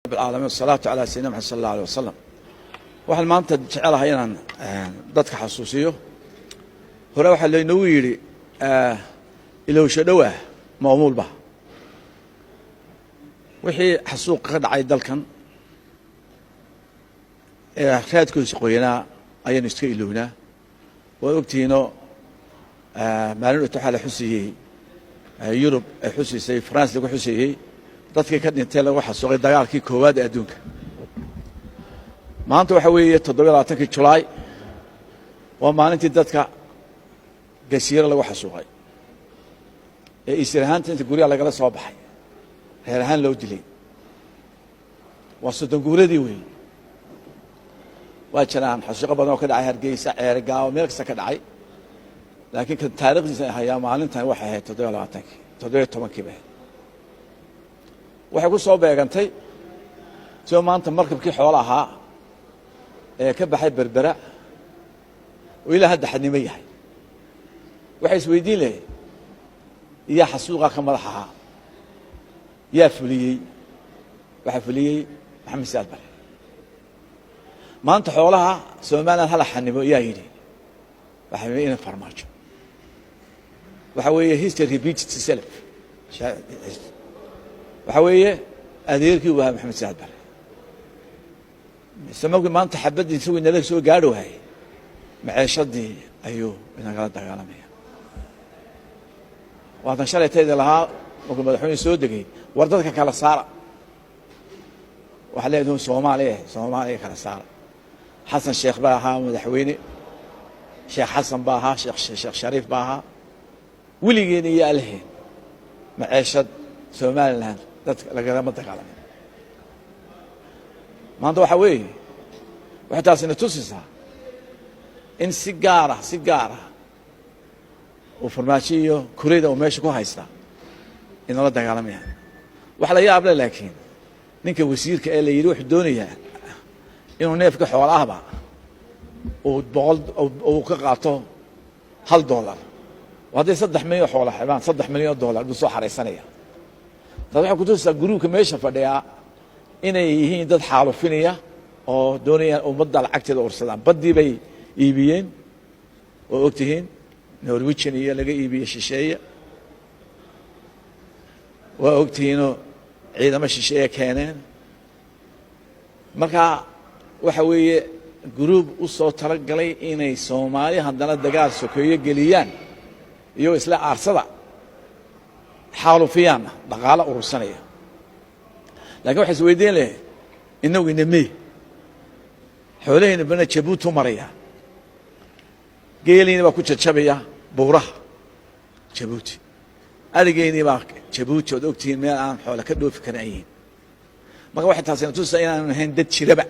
بالعالمين والصلاة على سيدنا محمد صلى الله عليه وسلم. waxaan maanta jecelahay inaan dadka xasuusiyo hore waxa la inoo yiri ilowsho dhawaa maamulba wixii xasuuq ka dhacay dalkan raadkiisa qoyanaa ayaan iska ilownaa waa ogtiino maalin uu taxala xusiyay Yurub ay xusisay France lagu xusiyay dadkii ka dhintay lagu xasuuqay dagaalkii koowaad ee adduunka maanta waxa weeye 27 July waa maalintii dadka gasiiro lagu xasuuqay ee Israa'iil inta guriga laga soo baxay reer ahaan loo dilay waa soddon guuradii weey waa jiraan xasuuq badan oo ka dhacay Hargeysa Ceergaaw meel kasta ka dhacay laakiin kan taariikhdiisa ayaa maalintan waxa ahayd 17 waxay ku soo beegantay soo maanta markabkii xoolaha ee ka baxay berbera oo ilaa hadda xadnimo yahay waxay isweydiin leeyahay iyo xasuuqa ka madaxaha yaa fuliyay waxa fuliyay Maxamed Saad Bare maanta xoolaha Soomaaliland hal xadnimo yaa yiri waxa weeye in farmaajo waxa weeye history repeats itself waxa weeye adeerkii waa Maxamed Saad Bare سموك ما أنت حبدي تسوي نلاقي سوي قارو هاي معيشتي أيوه أنا قاعد أتكلم وهذا شرط تيجي لها ممكن بدحوني سودقي وردتك كلا صار وحليه دون صوماليه كلا صار حسن الشيخ باها مدحويني شيخ حسن باها شيخ شريف باها وليجيني يا الهين معيشة سومال لهن لقد ما تكلم ما عنده حوي وحتى سنة توسسها إن سيجارة وفرماشيو كوريدا وماشي كو هايستا إن الله دعالم يعني وحلا يابلا لكن نك وزير كأله يروح الدنيا إنه نافق حوالها بقى وبقول أو كقاطه $1 وهذا صدق مليون حوالها حبان صدق $1,000,000 بصح رئيسانية طبعا كنت أقول كماشة فديا inay yihiin dad xaalufinaya oo doonaya ummadda lacagteeda ursadaan badii bay iibiyeen oo ogtihiin Norwegian iyo laga iibiyay shisheeye waa ogtihiin ciidamo shisheeye keeneen marka waxa weeye group u soo talagalay inay Soomaaliya hadana dagaal sokeeye geliyaan iyo isla aarsada xaalufiyaan dhaqaale urursanaya لكن واحد سويدين له إنه ينمي حوالين بنا جبوت ومريا قيلين باكو تشبيا بورة جبوت أرجعيني باك جبوت ودكتين ما الآن حوالك كله في كنايين ما واحد تحسين توصل إلى هندت شربع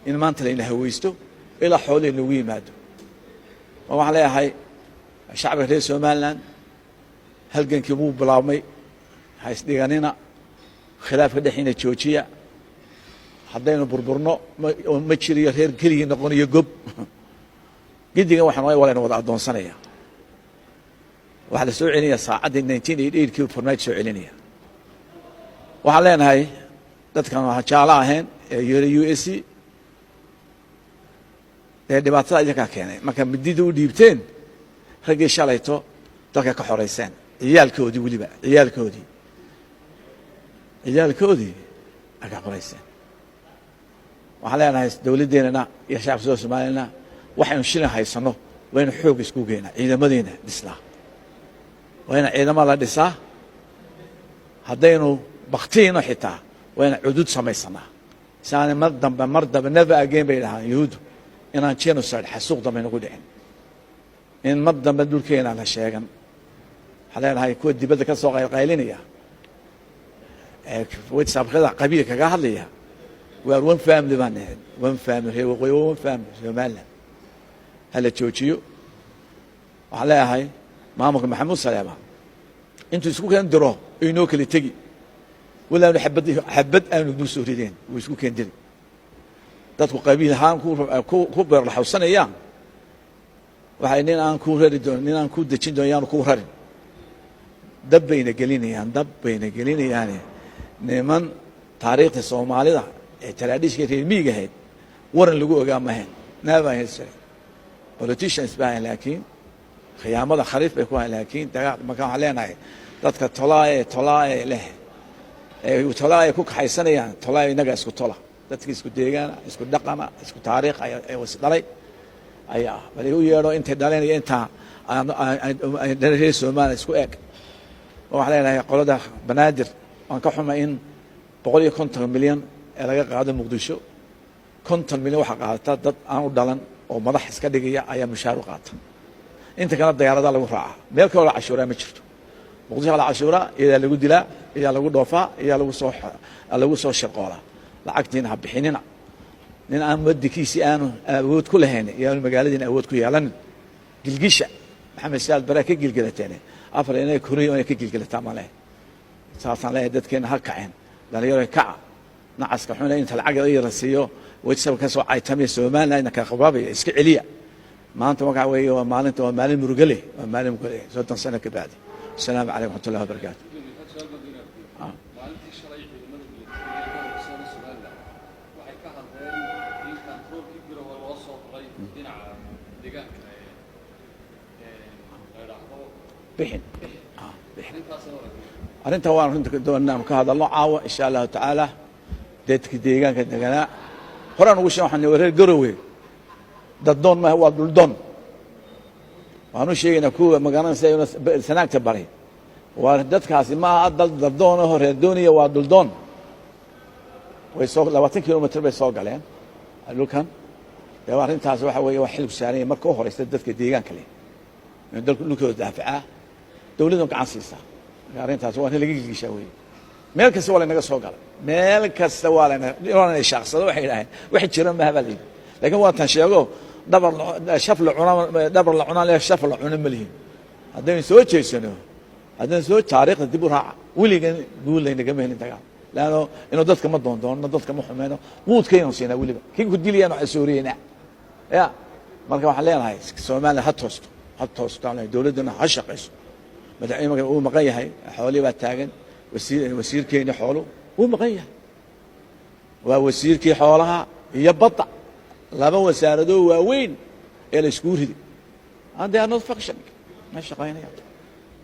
إن ما أنت لين هويستو إلى حوالين لوي مادو ما عليها هاي الشعب غير سومالان هل كان كيبو بلامي هاي سديغانينا خلاف دحين جوجيا حدينا بربرنا ما جري غير كلي نقول يقب قدينا waxaan walaal wada adoonsanaya waxa la soo celinaya saacada 1988 kii formaat soo celinaya waxa leenahay dadkan waxa jaala ahayn ee USC ee dhibaatada ay ka keenay marka midida u dhiibteen ragii shalayto dadka ka xoreyseen ciyaalkoodii waliba ciyaalkoodii aga qoraysan waxa leenahay dawladeena iyo shacabka Soomaaliyeedna waxaynu shilin haysano waynu xoog isku geena ciidamadeena dhisnaa wayna ciidamada la dhisaa hadaynu baqtiino xitaa wayna cudud samaysanaa saana mar dambe never again bay dhahaan yahuudu inaan genocide xasuuq dambe nagu dhicin in mar dambe dhulkeena la sheegan waxa leenahay kuwa dibadda ka soo qaylinaya واتساب كذا قبيلة كجاه ليها وون فاملي بانه ون فاملي هو ون فاملي ماله هلا تشوتشيو على هاي مامك محمود سلامة انتوا يسكو كان درو ينوك اللي تجي ولا حبت أنا ندوس سوريين ويسكو كان دري تدخل قبيلة هان كوبر الحوسنة أيام وحينين أن كورر دون نين أن كود تشين دون يانو كورر دب بين قليني يعني niman taariikhda soomaalida ee taraadhiishka reer miyiga ahayd waran lagu ogaa ma ahayn naabaa haysan politicians baa laakiin khiyaamada khariif bay ku hayn laakiin dagaal marka waxaan leenahay dadka tolaaye leh tolaaye ku kaxaysanayaan tolaaye inaga isku tola dadka isku deegaana isku dhaqana isku taariikh ay was dhalay ayaa bal u yeedho intay dhaleen iyo intaa reer Soomaaliya isku eeg waxaan leenahay qolada banaadir waan ka xumay in 150 milyan ee laga qaado Muqdisho 50 milyan waxa qaata dad aan u dhalan oo madax iska dhigaya ayaa mushaar u qaata inta kale diyaarada lagu raaca meel kale cashuura ma jirto Muqdisho la cashuura ila lagu dilaa ila lagu dhoofaa ila lagu soo shaqoola lacagtiina ha bixinina nin aan wadkiisi aanu awood ku lahayn iyo magaaladiina awood ku yeelan gilgisha maxamed saad baraka gilgilateen afar inay kuriyo inay ka gilgilataa ma leh saasan leh dadkeena ha kaceen dhalinyaro kaca nacaska xunay inta lacag ay rasiyo wajsab ka soo caytamay Soomaaliya ka qabaabay iska celiya maanta waxa weeye waa maalin murugale waa maalin murugale 30 sano ka baad السلام عليكم ورحمه الله وبركاته bixin arinta waan runta doonaa ka hadalno caawa insha Allah taala dadka deegaanka deganaa horaan ugu sheegay waxaan wareer garowe daddoon ma waa duldoon waanu sheegayna kuwa magaalada sanaagta bari waa dadkaasi ma dal daddoon oo reer dooniya waa duldoon way soo 20 kilomitir bay soo galeen dhulkan ee arintaas waxa weeye wax xilib saaray markii horeysa dadka deegaanka leh in dalku dhulkooda daafaca dawladdu gacan siisa arintaas waa in laga gigishaa weeye meel kasta waa naga soo galay meel kasta waa inay shakhsado waxay yiraahdeen wax jira ma habaalay laakiin waa tan sheego dabar shaf la cunaa leh shaf la cunaa malihin haddii soo jeesano haddii soo taariikhda dib u raaca wiligan guulayna gama helin dagaal laano inuu dadka ma doondoono dadka ma xumeeno quudkayna siinaa wiliba kii ku diliyaan waxa sooriyayna ya marka waxaan leenahay Soomaaliya ha toosto dawladuna ha shaqeyso madaxweynaha uu maqan yahay xoolo baa taagan wasiirkeena xoolo uu maqan yahay waa wasiirkii xoolaha iyo badda laba wasaarado waaweyn ee la isku riday ande aan function ma shaqeynaya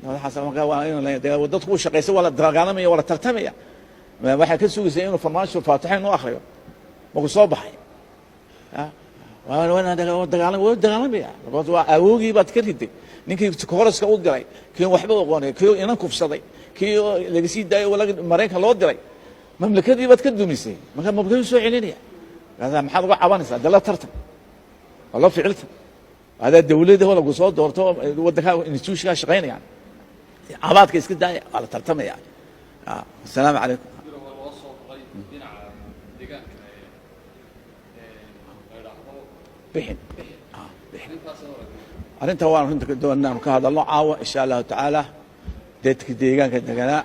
waxa sababka waa in la dadku shaqeyso wala dagaalamaya wala tartamaya waxa ka sugayay inuu farmaasho faataxin oo akhriyo ma ku soo baxay وانا dagaalamaya waa awoogii baad ka riday ninkii kooriska u diray kii waxba aqoonay kii inaan kufsaday kii laga sii daayo wala Mareykanka loo diray mamlakadii baad ka dumisay marka mabduu soo celinaya hada maxaad uga cabanaysaa dala tartan wala ficilta hada dawladda wala ku soo doorto wadanka institutionka shaqeynaya abaadka iska daaya wala tartamaya السلام عليكم bixin arinta waan runta doonaa ka hadalno caawa insha Allah taala dadka deegaanka deganaa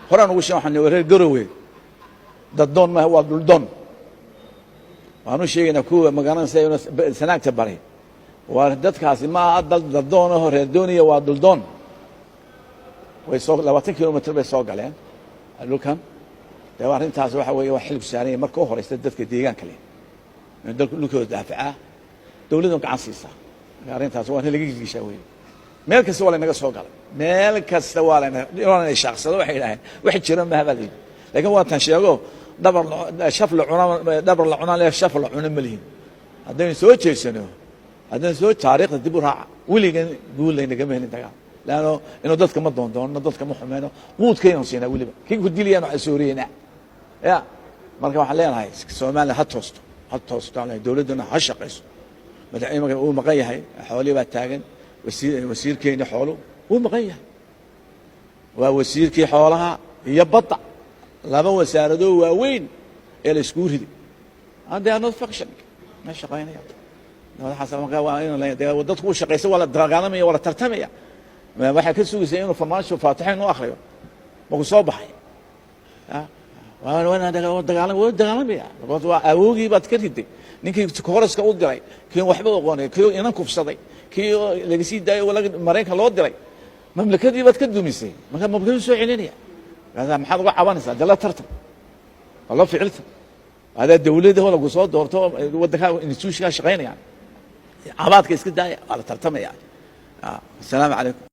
horaan ugu sheegay waxaan wareer garowe daddoon ma waa duldoon waanu sheegayna kuwa magaalada sanaagta bari waa dadkaasi ma dal daddoon oo reer dooniya waa duldoon way soo 20 kilomitir bay soo galeen dhulkan ee arintaas waxa weeye wax xilib saaray markii horeysa dadka deegaanka leh in dalku dhulkooda daafaca dawladdu gacan siisa arintaas waa in laga gigishaa weeye meel kasta waa naga soo galay meel kasta waa inay shakhsado waxay yiraahdeen wax jira ma habaalay laakiin waa tan sheego dabar la cunaa leh shaf la cunaa malihin haddii soo jeesano haddii soo taariikhda dib u raaca wiligan guulayna gama helin dagaal laano inuu dadka ma doondoono dadka ma xumeeno quudkayna siinaa wiliba kii ku diliyaan waxa sooriyayna ya marka waxaan leenahay Soomaaliya ha toosto dawladuna ha shaqeyso madaxweynaha uu maqan yahay xoolo baa taagan wasiirkeena xoolo uu maqan yahay waa wasiirkii xoolaha iyo badda laba wasaarado waaweyn ee la isku riday ande aan function ma shaqeynaya waxa sababka waa in la dadku shaqeyso wala dagaalamaya wala tartamaya waxa ka sugayay inuu farmaasho faataxin oo akhriyo ma ku soo baxay وانا dagaalamaya waa awoogii baad ka riday ninkii kooriska u diray kii waxba aqoonay kii inaan kufsaday kii laga sii daayo wala Mareykanka loo diray mamlakadii baad ka dumisay marka mabduu soo celinaya hada maxaad uga cabanaysaa dala tartan والله ficilta هذا dawladda hoo lagu soo doorto waddanka institutionka shaqeynayaan cabaadka iska daaya waa la tartamaya. Assalaamu calaykum.